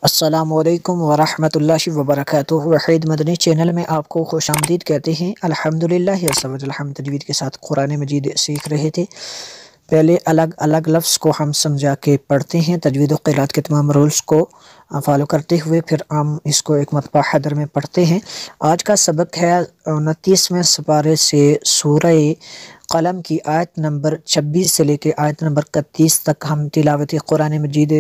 السلام علیکم ورحمۃ اللہ وبرکاتہ۔ وحید مدنی چینل میں آپ کو خوش آمدید کہتے ہیں۔ الحمدللہ الحمد تجوید کے ساتھ قرآن مجید سیکھ رہے تھے۔ پہلے الگ الگ لفظ کو ہم سمجھا کے پڑھتے ہیں، تجوید و قرات کے تمام رولز کو فالو کرتے ہوئے، پھر ہم اس کو ایک مرتبہ حدر میں پڑھتے ہیں۔ آج کا سبق ہے 29ویں سپارے سے سورہ قلم کی آیت نمبر 26 سے لے کے آیت نمبر 31 تک ہم تلاوت قرآن مجید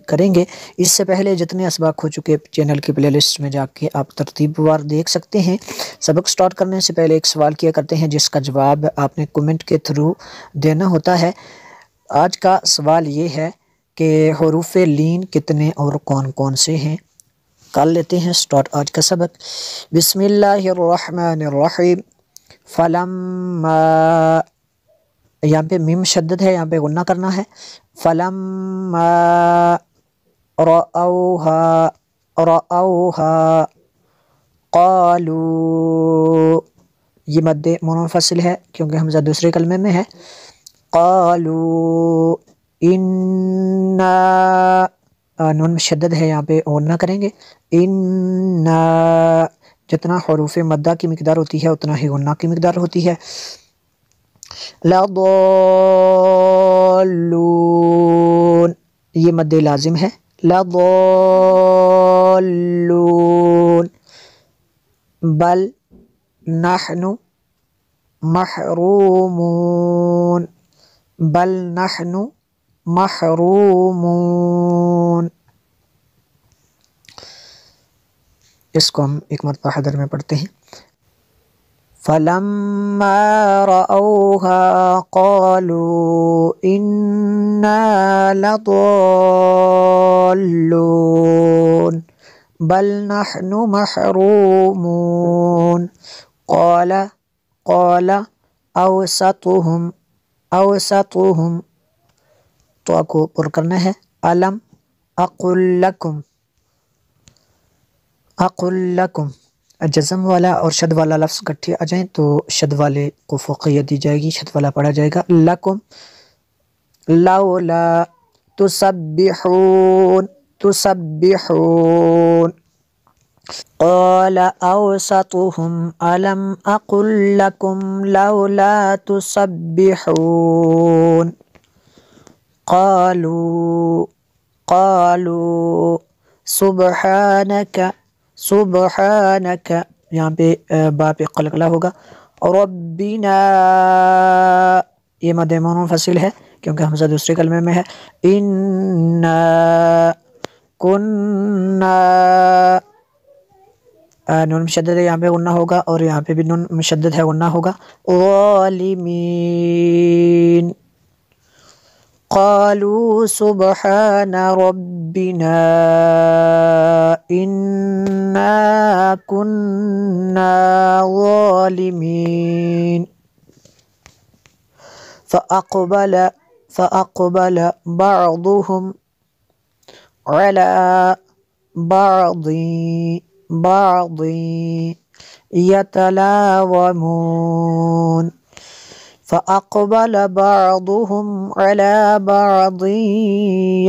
کریں گے۔ اس سے پہلے جتنے اسباق ہو چکے چینل کی پلے لسٹ میں جا کے آپ ترتیب وار دیکھ سکتے ہیں۔ سبق سٹارٹ کرنے سے پہلے ایک سوال کیا کرتے ہیں جس کا جواب آپ نے کمنٹ کے تھرو دینا ہوتا ہے۔ آج کا سوال یہ ہے کہ حروف لین کتنے اور کون کون سے ہیں؟ کر لیتے ہیں سٹارٹ آج کا سبق۔ بسم اللہ الرحمن الرحیم۔ فلما، یہاں پہ میم شدد ہے، یہاں پہ غنہ کرنا ہے۔ فلما رأوها قالوا، یہ مد منفصل ہے کیونکہ حمزہ دوسرے کلمے میں ہے۔ قالوا انا، نون شدد ہے، یہاں پہ غنہ کریں گے۔ انا، جتنا حروف مدہ کی مقدار ہوتی ہے اتنا ہی غنہ کی مقدار ہوتی ہے۔ لضالون، یہ مد لازم ہے۔ لضالون، بل نحن محرومون، بل نحن محرومون۔ اس کو ہم ایک مرتبہ حدر میں پڑھتے ہیں۔ فلما رأوها قالوا إنا لضالون بل نحن محرومون۔ قال اوسطهم، تو آپ کو پر کرنا ہے۔ الم اقل لکم، جزم والا اور شد والا لفظ اکٹھے آ جائیں تو شد والے کو فوقیت دی جائے گی، شد والا پڑھا جائے گا۔ لکم، لولا تسبحون، قال اوسطهم الم اقل لکم لولا تسبحون۔ قالوا سبحانک، یہاں پہ با پہ قلقلہ ہوگا۔ ربنا، یہ مد منفصل ہے کیونکہ حمزہ دوسرے کلمے میں ہے۔ انا کننا، نون مشدد ہے، یہاں پہ غنہ ہوگا اور یہاں پہ بھی نون مشدد ہے، غنہ ہوگا۔ ظالمین، قالوا سبحان ربنا إنا كنا ظالمين۔ فأقبل بعضهم على بعض يتلاومون، فأقبل بعضهم على بعض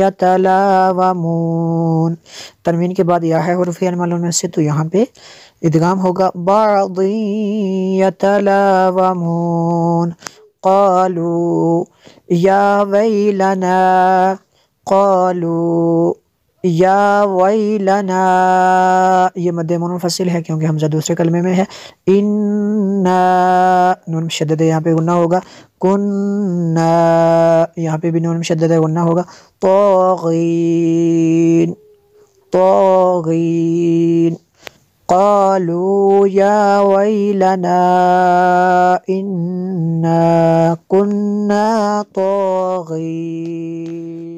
يتلاومون۔ تنوین کے بعد یا ہے حروف معلوم میں سے، تو یہاں پہ ادغام ہوگا۔ بعض يتلاومون۔ قالوا یا ویلنا، قالوا یا ویلنا، یہ مد منفصل ہے کیونکہ حمزہ دوسرے کلمے میں ہے۔ انا، نون مشدد ہے، یہاں پہ غنہ ہوگا۔ کننا، یہاں پہ بھی نون مشدد ہے، غنہ ہوگا۔ طاغین، قالوا یا ویلنا انا کننا طاغین۔